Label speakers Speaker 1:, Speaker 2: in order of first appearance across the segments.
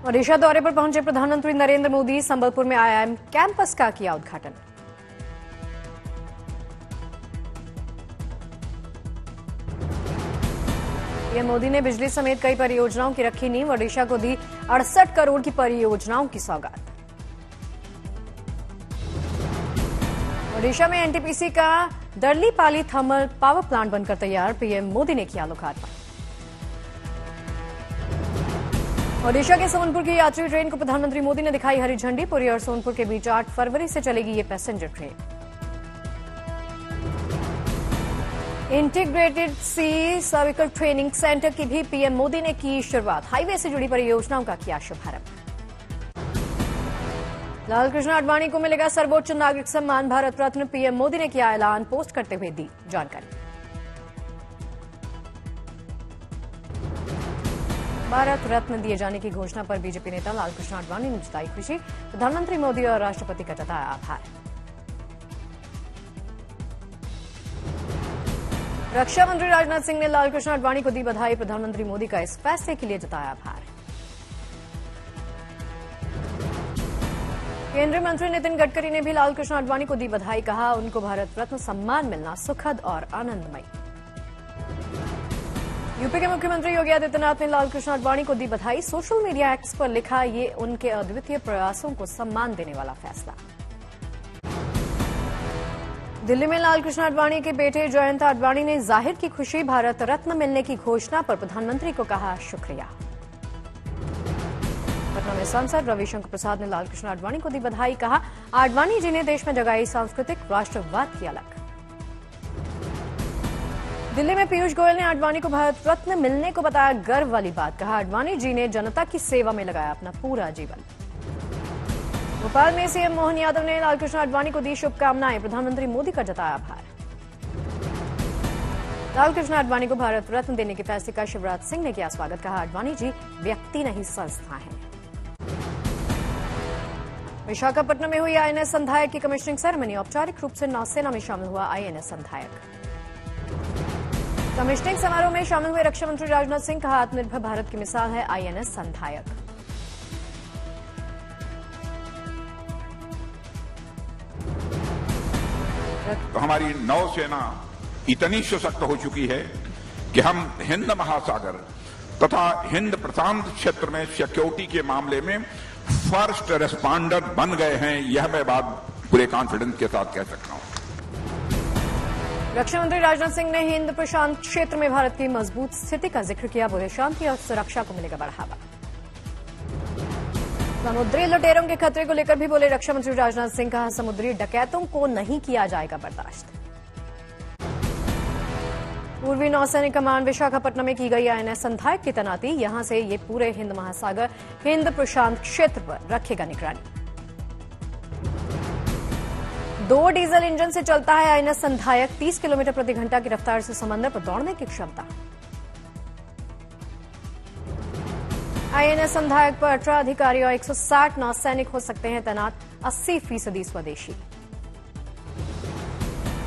Speaker 1: ओडिशा दौरे पर पहुंचे प्रधानमंत्री नरेंद्र मोदी संबलपुर में आईआईएम कैंपस का किया उद्घाटन। पीएम मोदी ने बिजली समेत कई परियोजनाओं की रखी नींव। ओडिशा को दी 68 करोड़ की परियोजनाओं की सौगात। ओडिशा में एनटीपीसी का दर्लीपाली थर्मल पावर प्लांट बनकर तैयार। पीएम मोदी ने किया लोकार्पण। ओडिशा के सोनपुर की यात्री ट्रेन को प्रधानमंत्री मोदी ने दिखाई हरी झंडी। पुरी और सोनपुर के बीच 8 फरवरी से चलेगी ये पैसेंजर ट्रेन। इंटीग्रेटेड सी सर्विकल ट्रेनिंग सेंटर की भी पीएम मोदी ने की शुरुआत। हाईवे से जुड़ी परियोजनाओं का किया शुभारंभ। लालकृष्ण आडवाणी को मिलेगा सर्वोच्च नागरिक सम्मान भारत रत्न। पीएम मोदी ने किया ऐलान, पोस्ट करते हुए दी जानकारी। भारत रत्न दिए जाने की घोषणा पर बीजेपी नेता लालकृष्ण आडवाणी ने जताई खुशी। प्रधानमंत्री मोदी और राष्ट्रपति का जताया आभार। रक्षा मंत्री राजनाथ सिंह ने लालकृष्ण आडवाणी को दी बधाई। प्रधानमंत्री मोदी का इस फैसले के लिए जताया आभार। केंद्रीय मंत्री नितिन गडकरी ने भी लालकृष्ण आडवाणी को दी बधाई। कहा, उनको भारत रत्न सम्मान मिलना सुखद और आनंदमयी। यूपी के मुख्यमंत्री योगी आदित्यनाथ ने लालकृष्ण आडवाणी को दी बधाई। सोशल मीडिया एक्स पर लिखा, ये उनके अद्वितीय प्रयासों को सम्मान देने वाला फैसला। दिल्ली में लालकृष्ण आडवाणी के बेटे जयंत आडवाणी ने जाहिर की खुशी। भारत रत्न मिलने की घोषणा पर प्रधानमंत्री को कहा शुक्रिया। पटना में सांसद रविशंकर प्रसाद ने लालकृष्ण आडवाणी को दी बधाई। कहा, आडवाणी जी ने देश में जगाई सांस्कृतिक राष्ट्रवाद की अलख। दिल्ली में पीयूष गोयल ने आडवाणी को भारत रत्न मिलने को बताया गर्व वाली बात। कहा, आडवाणी जी ने जनता की सेवा में लगाया अपना पूरा जीवन। भोपाल में सीएम मोहन यादव ने लालकृष्ण आडवाणी को दी शुभकामनाएं। प्रधानमंत्री मोदी का जताया आभार। लालकृष्ण आडवाणी को भारत रत्न देने के फैसले का शिवराज सिंह ने किया स्वागत। कहा, आडवाणी जी व्यक्ति नहीं संस्था हैं। विशाखापट्टनम में हुई आईएनएस संधायक की कमीशनिंग सेरेमनी। औपचारिक रूप से नौसेना में शामिल हुआ आईएनएस संधायक। कमीशनिंग समारोह में शामिल हुए रक्षा मंत्री राजनाथ सिंह। कहा, आत्मनिर्भर भारत की मिसाल है आईएनएस संधायक।
Speaker 2: तो हमारी नौसेना इतनी सशक्त हो चुकी है कि हम हिंद महासागर तथा हिंद प्रशांत क्षेत्र में सिक्योरिटी के मामले में फर्स्ट रेस्पॉन्डर बन गए हैं। यह मैं बात पूरे कॉन्फिडेंस के साथ कह सकता हूं।
Speaker 1: रक्षा मंत्री राजनाथ सिंह ने हिंद प्रशांत क्षेत्र में भारत की मजबूत स्थिति का जिक्र किया। बोले, शांति और सुरक्षा को मिलेगा बढ़ावा। समुद्री लुटेरों के खतरे को लेकर भी बोले रक्षा मंत्री राजनाथ सिंह। कहा, समुद्री डकैतों को नहीं किया जाएगा बर्दाश्त। पूर्वी नौसैनिक कमान विशाखापट्टनम में की गई आईएनएस संधायक की तैनाती। यहां से ये पूरे हिंद महासागर हिंद प्रशांत क्षेत्र पर रखेगा निगरानी। 2 डीजल इंजन से चलता है आईएनएस संधायक। 30 किलोमीटर प्रति घंटा की रफ्तार से समंदर पर दौड़ने की क्षमता। आईएनएस संधायक पर 18 अधिकारी और 160 नौसैनिक हो सकते हैं तैनात। 80% स्वदेशी।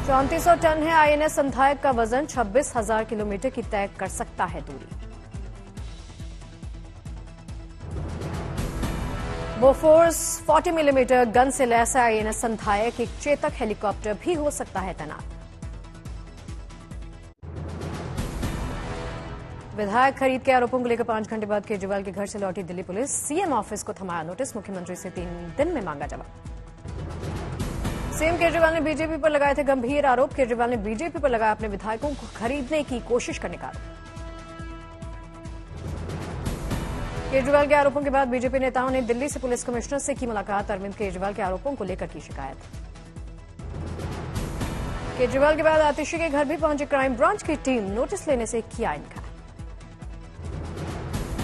Speaker 1: 3400 टन है आईएनएस संधायक का वजन। 26,000 किलोमीटर की तय कर सकता है दूरी। बोफोर्स 40 मिलीमीटर गन से लैस आईएनएस संधायक। एक चेतक हेलीकॉप्टर भी हो सकता है तैनात। विधायक खरीद के आरोपों को लेकर 5 घंटे बाद केजरीवाल के घर से लौटी दिल्ली पुलिस। सीएम ऑफिस को थमाया नोटिस। मुख्यमंत्री से 3 दिन में मांगा जवाब। सीएम केजरीवाल ने बीजेपी पर लगाए थे गंभीर आरोप। केजरीवाल ने बीजेपी पर लगाया अपने विधायकों को खरीदने की कोशिश करने का आरोप। केजरीवाल के आरोपों के बाद बीजेपी नेताओं ने दिल्ली से पुलिस कमिश्नर से की मुलाकात। अरविंद केजरीवाल के आरोपों को लेकर की शिकायत। केजरीवाल के बाद आतिशी के घर भी पहुंची क्राइम ब्रांच की टीम। नोटिस लेने से किया इनकार।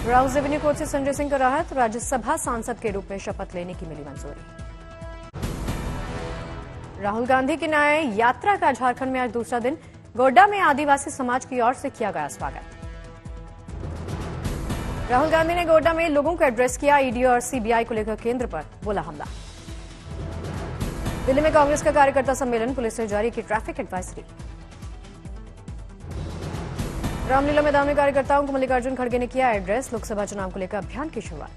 Speaker 1: राउस रेवेन्यू कोर्ट से संजय सिंह को राहत। राज्यसभा सांसद के रूप में शपथ लेने की मिली मंजूरी। राहुल गांधी की न्याय यात्रा का झारखंड में आज दूसरा दिन। गोड्डा में आदिवासी समाज की ओर से किया गया स्वागत। राहुल गांधी ने गोड्डा में लोगों को एड्रेस किया। ईडी और सीबीआई को लेकर केंद्र पर बोला हमला। दिल्ली में कांग्रेस का कार्यकर्ता सम्मेलन। पुलिस ने जारी की ट्रैफिक एडवाइजरी। रामलीला मैदान में कार्यकर्ताओं को मल्लिकार्जुन खड़गे ने किया एड्रेस। लोकसभा चुनाव को लेकर अभियान की शुरुआत।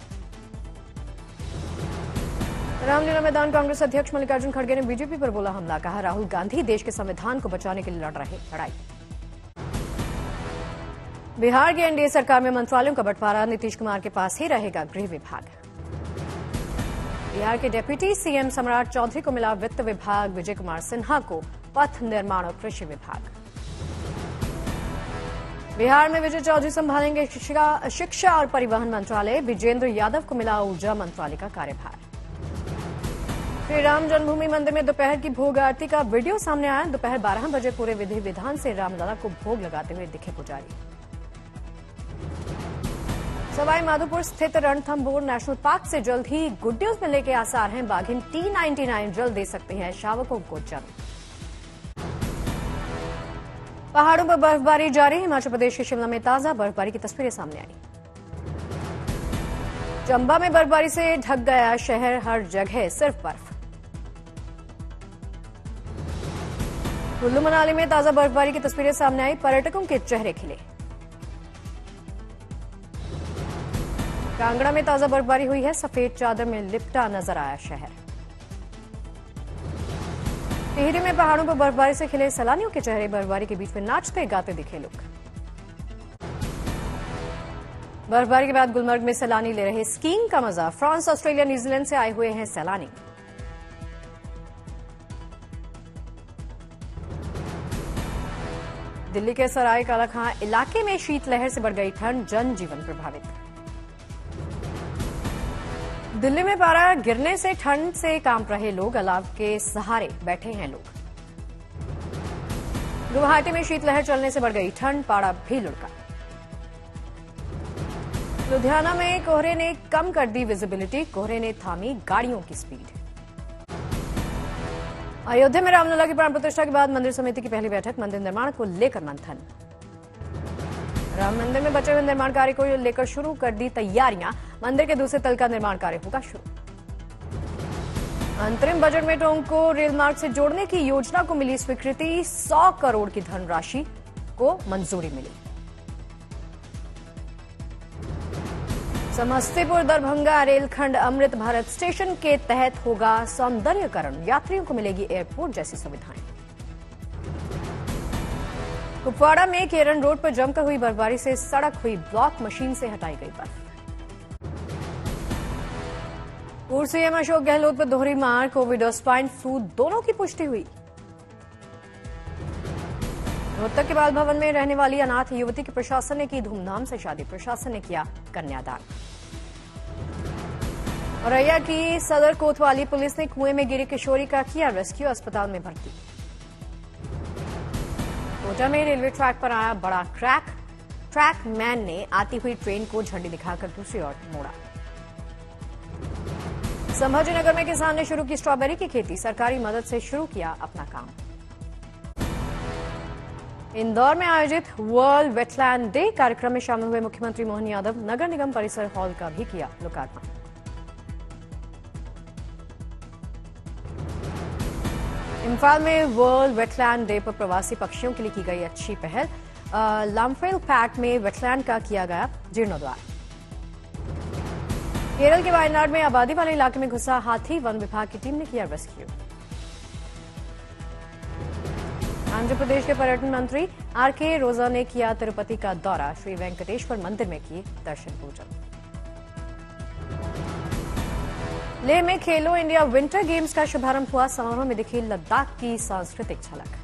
Speaker 1: रामलीला मैदान कांग्रेस अध्यक्ष मल्लिकार्जुन खड़गे ने बीजेपी पर बोला हमला। कहा राहुल गांधी देश के संविधान को बचाने के लिए लड़ रहे लड़ाई। बिहार की एनडीए सरकार में मंत्रालयों का बंटवारा, नीतीश कुमार के पास ही रहेगा गृह विभाग। बिहार के डिप्टी सीएम सम्राट चौधरी को मिला वित्त विभाग, विजय कुमार सिन्हा को पथ निर्माण और कृषि विभाग। बिहार में विजय चौधरी संभालेंगे शिक्षा और परिवहन मंत्रालय, विजेंद्र यादव को मिला ऊर्जा मंत्रालय का कार्यभार। श्री राम जन्मभूमि मंदिर में दोपहर की भोग आरती का वीडियो सामने आया। दोपहर 12 बजे पूरे विधि विधान से रामलला को भोग लगाते हुए दिखे पुजारी। सवाई माधोपुर स्थित रणथंभौर नेशनल पार्क से जल्द ही गुड न्यूज मिलने के आसार हैं। बाघिन T99 जल्द दे सकते हैं शावकों को जन्म। पहाड़ों पर बर्फबारी जारी, हिमाचल प्रदेश के शिमला में ताजा बर्फबारी की तस्वीरें सामने आई। चंबा में बर्फबारी से ढक गया शहर, हर जगह सिर्फ बर्फ। कुल्लू मनाली में ताजा बर्फबारी की तस्वीरें सामने आई, पर्यटकों के चेहरे खिले। कांगड़ा में ताजा बर्फबारी हुई है, सफेद चादर में लिपटा नजर आया शहर। टिहरी में पहाड़ों पर बर्फबारी से खिले सैलानियों के चेहरे, बर्फबारी के बीच में नाचते गाते दिखे लोग। बर्फबारी के बाद गुलमर्ग में सैलानी ले रहे स्कीइंग का मजा, फ्रांस, ऑस्ट्रेलिया, न्यूजीलैंड से आए हुए हैं सैलानी। दिल्ली के सराय काला खां इलाके में शीतलहर से बढ़ गई ठंड, जनजीवन प्रभावित। दिल्ली में पारा गिरने से ठंड से कांप रहे लोग, अलाव के सहारे बैठे हैं लोग। गुवाहाटी में शीतलहर चलने से बढ़ गई ठंड, पारा भी लुढ़का। लुधियाना में कोहरे ने कम कर दी विजिबिलिटी, कोहरे ने थामी गाड़ियों की स्पीड। अयोध्या में रामलला की प्राण प्रतिष्ठा के बाद मंदिर समिति की पहली बैठक, मंदिर निर्माण को लेकर मंथन। राम मंदिर में बचे हुए निर्माण कार्य को लेकर शुरू कर दी तैयारियां, मंदिर के दूसरे तल का निर्माण कार्य होगा शुरू। अंतरिम बजट में टोंक को रेल मार्ग से जोड़ने की योजना को मिली स्वीकृति, 100 करोड़ की धनराशि को मंजूरी मिली। समस्तीपुर दरभंगा रेलखंड अमृत भारत स्टेशन के तहत होगा सौंदर्यकरण, यात्रियों को मिलेगी एयरपोर्ट जैसी सुविधाएं। कुपवाड़ा में केरन रोड पर जमकर हुई बर्फबारी से सड़क हुई ब्लॉक, मशीन से हटाई गई बर्फ। पूर्व सीएम अशोक गहलोत पर दोहरी मार, कोविड और स्वाइन फ्लू दोनों की पुष्टि हुई। रोहतक के बाल भवन में रहने वाली अनाथ युवती की प्रशासन ने की धूमधाम से शादी, प्रशासन ने किया कन्यादान। औरैया की सदर कोतवाली पुलिस ने कुएं में गिरी किशोरी का किया रेस्क्यू, अस्पताल में भर्ती। कोटा में रेलवे ट्रैक पर आया बड़ा ट्रैक मैन ने आती हुई ट्रेन को झंडी दिखाकर दूसरी ओर मोड़ा। संभाजीनगर में किसान ने शुरू की स्ट्रॉबेरी की खेती, सरकारी मदद से शुरू किया अपना काम। इंदौर में आयोजित वर्ल्ड वेटलैंड डे कार्यक्रम में शामिल हुए मुख्यमंत्री मोहन यादव, नगर निगम परिसर हॉल का भी किया लोकार्पण। इम्फाल में वर्ल्ड वेटलैंड डे पर प्रवासी पक्षियों के लिए की गई अच्छी पहल, लामफेल पैक में वेटलैंड का किया गया जीर्णोद्धार। केरल के वायनाड में आबादी वाले इलाके में घुसा हाथी, वन विभाग की टीम ने किया रेस्क्यू। आंध्र प्रदेश के पर्यटन मंत्री आर.के. रोजा ने किया तिरुपति का दौरा, श्री वेंकटेश्वर मंदिर में की दर्शन पूजन। लेह में खेलो इंडिया विंटर गेम्स का शुभारंभ हुआ, समारोह में दिखी लद्दाख की सांस्कृतिक झलक।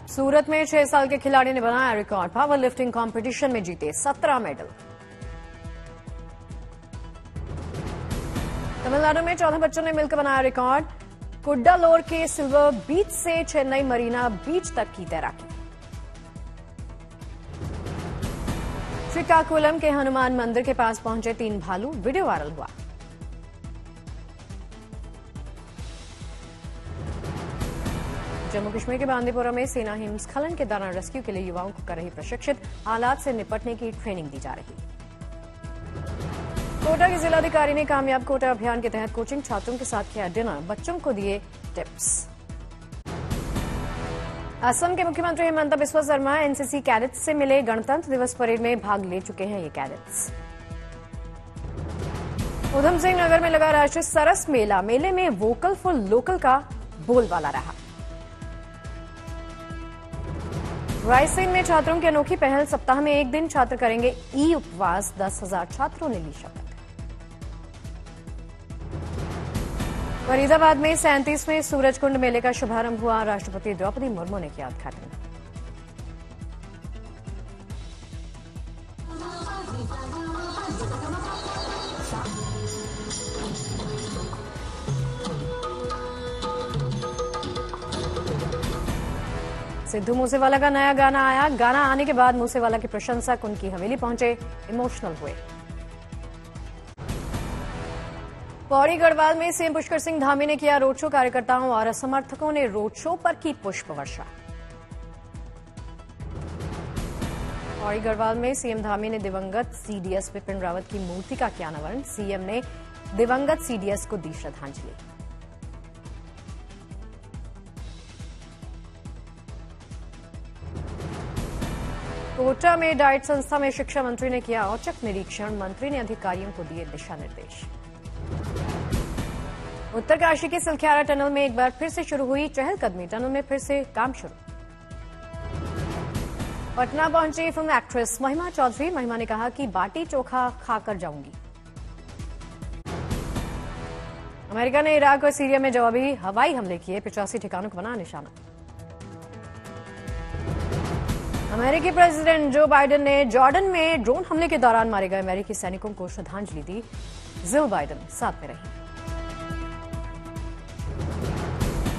Speaker 1: सूरत में 6 साल के खिलाड़ी ने बनाया रिकॉर्ड, पावर लिफ्टिंग कंपटीशन में जीते 17 मेडल। तमिलनाडु में 14 बच्चों ने मिलकर बनाया रिकॉर्ड, कुड्डालोर के सिल्वर बीच से चेन्नई मरीना बीच तक की तैराकी। श्रीकाकुलम के हनुमान मंदिर के पास पहुंचे 3 भालू, वीडियो वायरल हुआ। जम्मू कश्मीर के बांदीपोरा में सेना हिमस्खलन के दौरान रेस्क्यू के लिए युवाओं को कर रही प्रशिक्षित, हालात से निपटने की ट्रेनिंग दी जा रही। कोटा के जिलाधिकारी ने कामयाब कोटा अभियान के तहत कोचिंग छात्रों के साथ किया डिनर, बच्चों को दिए टिप्स। असम के मुख्यमंत्री हिमंता बिस्वा शर्मा एनसीसी कैडेट्स से मिले। गणतंत्र दिवस परेड में भाग ले चुके हैं ये कैडेट्स। उधम सिंह नगर में लगा राष्ट्रीय सरस मेला। मेले में वोकल फॉर लोकल का बोलबाला रहा। रायसेन में छात्रों की अनोखी पहल। सप्ताह में एक दिन छात्र करेंगे ई उपवास। 10,000 छात्रों ने ली शपथ। फरीदाबाद में 37वें सूरजकुंड मेले का शुभारंभ हुआ। राष्ट्रपति द्रौपदी मुर्मू ने किया उद्घाटन। सिद्धू मूसेवाला का नया गाना आया। गाना आने के बाद मूसेवाला के प्रशंसक उनकी हवेली पहुंचे, इमोशनल हुए। पौड़ी गढ़वाल में सीएम पुष्कर सिंह धामी ने किया रोड शो। कार्यकर्ताओं और समर्थकों ने रोड शो पर की पुष्प वर्षा। पौड़ी गढ़वाल में सीएम धामी ने दिवंगत सीडीएस विपिन रावत की मूर्ति का किया अनावरण। सीएम ने दिवंगत सीडीएस को दी श्रद्धांजलि। कोटा में डाइट संस्था में शिक्षा मंत्री ने किया औचक निरीक्षण। मंत्री ने अधिकारियों को दिए दिशा निर्देश। उत्तरकाशी के सिलख्यारा टनल में एक बार फिर से शुरू हुई चहलकदमी। टनल में फिर से काम शुरू। पटना पहुंची फिल्म एक्ट्रेस महिमा चौधरी। महिमा ने कहा कि बाटी चोखा खाकर जाऊंगी। अमेरिका ने इराक और सीरिया में जवाबी हवाई हमले किए। 85 ठिकानों को बना निशाना। अमेरिकी प्रेसिडेंट जो बाइडेन ने जॉर्डन में ड्रोन हमले के दौरान मारे गए अमेरिकी सैनिकों को श्रद्धांजलि दी। जिल बाइडेन साथ में रही।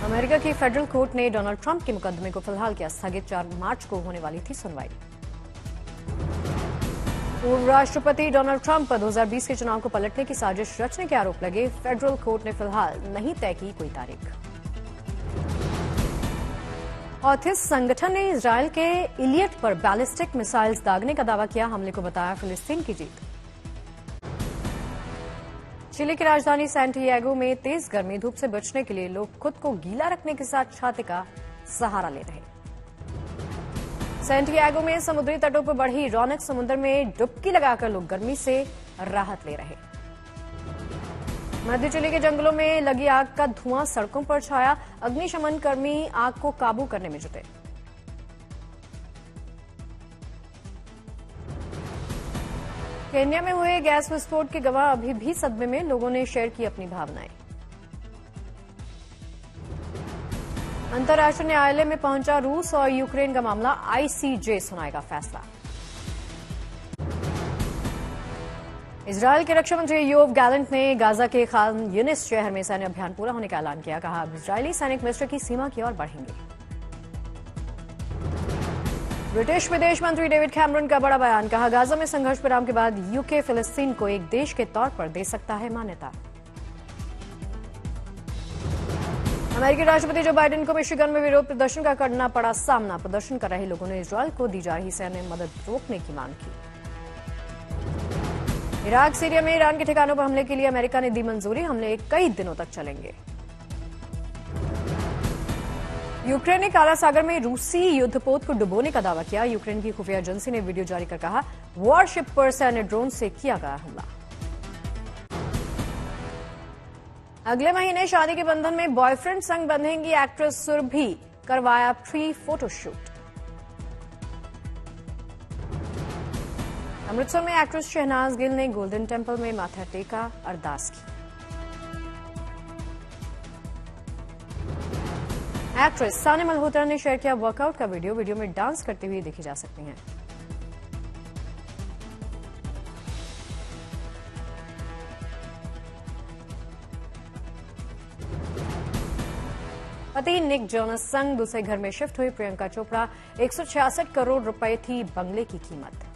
Speaker 1: अमेरिका की फेडरल कोर्ट ने डोनाल्ड ट्रंप के मुकदमे को फिलहाल किया स्थगित। 4 मार्च को होने वाली थी सुनवाई। पूर्व राष्ट्रपति डोनाल्ड ट्रंप पर 2020 के चुनाव को पलटने की साजिश रचने के आरोप लगे। फेडरल कोर्ट ने फिलहाल नहीं तय की कोई तारीख। हौथिस संगठन ने इजरायल के इलियट पर बैलिस्टिक मिसाइल्स दागने का दावा किया। हमले को बताया फिलिस्तीन की जीत। चिली की राजधानी सैंटियागो में तेज गर्मी। धूप से बचने के लिए लोग खुद को गीला रखने के साथ छाते का सहारा ले रहे। सैंटियागो में समुद्री तटों पर बढ़ी रौनक। समुद्र में डुबकी लगाकर लोग गर्मी से राहत ले रहे। मध्य चिली के जंगलों में लगी आग का धुआं सड़कों पर छाया। अग्निशमन कर्मी आग को काबू करने में जुटे। केन्या में हुए गैस विस्फोट के गवाह अभी भी सदमे में। लोगों ने शेयर की अपनी भावनाएं। अंतर्राष्ट्रीय न्यायालय में पहुंचा रूस और यूक्रेन का मामला। आईसीजे सुनाएगा फैसला। इजरायल के रक्षा मंत्री योव गैलेंट ने गाजा के खान यूनिस शहर में सैन्य अभियान पूरा होने का ऐलान किया। कहा अब इजरायली सैनिक मिस्र की सीमा की ओर बढ़ेंगे। ब्रिटिश विदेश मंत्री डेविड कैमरन का बड़ा बयान। कहा गाजा में संघर्ष विराम के बाद यूके फिलिस्तीन को एक देश के तौर पर दे सकता है मान्यता। अमेरिकी राष्ट्रपति जो बाइडेन को मिशिगन में विरोध प्रदर्शन का करना पड़ा सामना। प्रदर्शन कर रहे लोगों ने इजरायल को दी जा रही सैन्य मदद रोकने की मांग की। इराक सीरिया में ईरान के ठिकानों पर हमले के लिए अमेरिका ने दी मंजूरी। हमले कई दिनों तक चलेंगे। यूक्रेन ने काला सागर में रूसी युद्धपोत को डुबोने का दावा किया। यूक्रेन की खुफिया एजेंसी ने वीडियो जारी कर कहा वॉरशिप पर सैन्य ड्रोन से किया गया हमला। अगले महीने शादी के बंधन में बॉयफ्रेंड संग बंधेंगी एक्ट्रेस सुरभि। करवाया प्री फोटोशूट। अमृतसर में एक्ट्रेस शहनाज गिल ने गोल्डन टेम्पल में माथा टेका, अरदास की। एक्ट्रेस सानिया मल्होत्रा ने शेयर किया वर्कआउट का वीडियो। वीडियो में डांस करते हुए देखी जा सकती हैं। पति निक जोनस संग दूसरे घर में शिफ्ट हुई प्रियंका चोपड़ा। 166 करोड़ रुपए थी बंगले की कीमत।